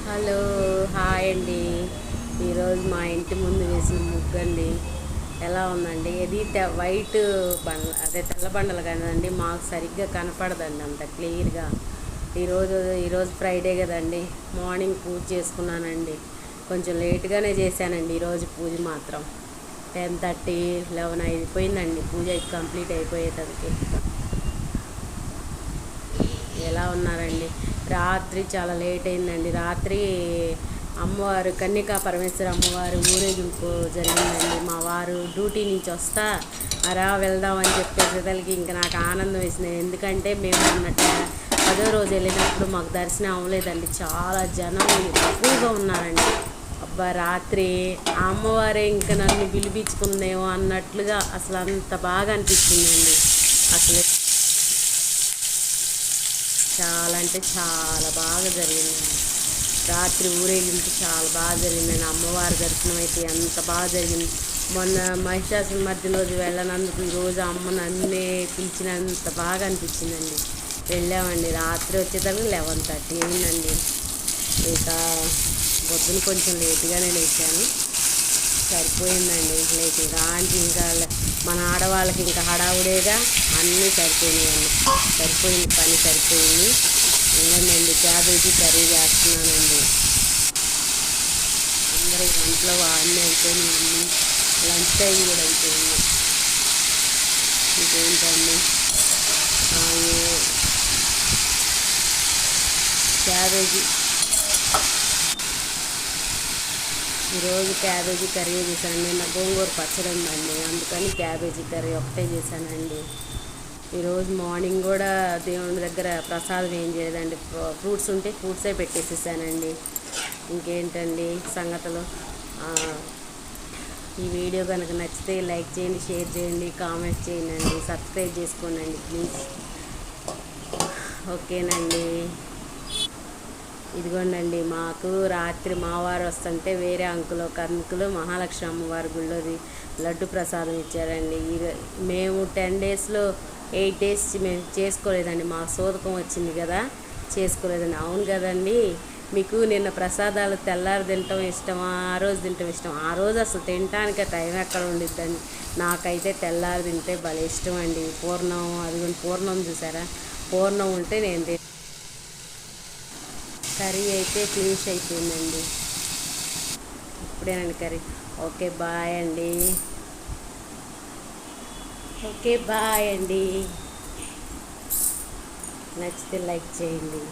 Hello, hi అండి. ఈరోజు మా ఇంటి ముందు వేసిన ముగ్గండి. ఎలా ఉందండి? ఇది వైట్ బండ, అదే తెల్ల బండలు కదండి, మాకు సరిగ్గా కనపడదండి అంత క్లియర్గా. ఈరోజు ఫ్రైడే కదండి, మార్నింగ్ పూజ చేసుకున్నానండి. కొంచెం లేట్గానే చేశానండి ఈరోజు పూజ మాత్రం. 10:30, 11 అయిపోయిందండి పూజ కంప్లీట్ అయిపోయేసరికి. ఎలా ఉన్నారండి? రాత్రి చాలా లేట్ అయిందండి. రాత్రి అమ్మవారు కన్యకా పరమేశ్వర అమ్మవారు ఊరేగింపు జరిగిందండి. మా వారు డ్యూటీ నుంచి వస్తా అరా వెళ్దామని చెప్పేసరికి ఇంకా నాకు ఆనందం వేసింది. ఎందుకంటే మేము అన్నట్టు 10వ రోజు వెళ్ళినప్పుడు మాకు దర్శనం అవ్వలేదండి. చాలా జనం ఎక్కువగా ఉన్నారండి. అబ్బా, రాత్రి ఆ అమ్మవారే ఇంకా నన్ను పిలిపించుకుందేమో అన్నట్లుగా అసలు అంత బాగా అనిపించిందండి. అసలు చాలా అంటే చాలా బాగా జరిగిందండి. రాత్రి ఊరేగింపు చాలా బాగా జరిగిందండి. అమ్మవారి దర్శనం అయితే ఎంత బాగా జరిగింది. మొన్న మహిషాసుల మధ్య రోజు వెళ్ళనందుకు ఈరోజు అమ్మ నన్నే పిలిచినంత బాగా అనిపించిందండి. వెళ్ళామండి. రాత్రి వచ్చేసరికి 11:30 అయిందండి. ఇక పొద్దున కొంచెం లేట్గానే లేచాను. సరిపోయిందండి. లేచి రాంచి ఇంకా మన ఆడవాళ్ళకి ఇంకా హడావుడేగా, అన్నీ సరిపోయినాయండి. సరిపోయింది, పని సరిపోయింది. ఇంకేంటండి, క్యాబేజీ కర్రీ చేస్తున్నానండి. అందరూ వంటలో అన్నీ అయిపోయినాయండి. లంచ్ టైం కూడా అయిపోయింది. ఇంకేంటండి, క్యాబేజీ ఈరోజు క్యాబేజీ కర్రీ చేశాను. నిన్న గోంగూర పచ్చడి ఉందండి, అందుకని క్యాబేజీ కర్రీ ఒకటే చేశానండి. ఈరోజు మార్నింగ్ కూడా దేవుని దగ్గర ప్రసాదం ఏం చేయలేదండి. ఫ్రూట్స్ ఉంటే ఫ్రూట్సే పెట్టేసేసానండి. ఇంకేంటండి సంగతులు? ఈ వీడియో కనుక నచ్చితే లైక్ చేయండి, షేర్ చేయండి, కామెంట్ చేయండి, సబ్స్క్రైబ్ చేసుకోండి ప్లీజ్. ఓకేనండి. ఇదిగోండి, మాకు రాత్రి మావారు వస్తుంటే వేరే ఒక అంకులు మహాలక్ష్మి అమ్మవారి గుళ్ళోది లడ్డు ప్రసాదం ఇచ్చారండి. మేము 10 డేస్లో 8 డేస్ మేము చేసుకోలేదండి. మాకు సోదకం వచ్చింది కదా, చేసుకోలేదండి. అవును కదండి. మీకు నిన్న ప్రసాదాలు తెల్లారి తినటం ఇష్టమా, ఆ రోజు తినటం ఇష్టం? ఆ రోజు అసలు తినటానికి టైం ఎక్కడ ఉండిద్దండి. నాకైతే తెల్లారి తింటే భలే ఇష్టం అండి. పూర్ణం, అది పూర్ణం చూసారా, పూర్ణం ఉంటే నేను కర్రీ అయితే ఫినిష్ అయిపోయిందండి. ఇప్పుడేనండి కర్రీ. ఓకే బాయ్ అండి. ఓకే బాయ్ అండి. నచ్చితే లైక్ చేయండి.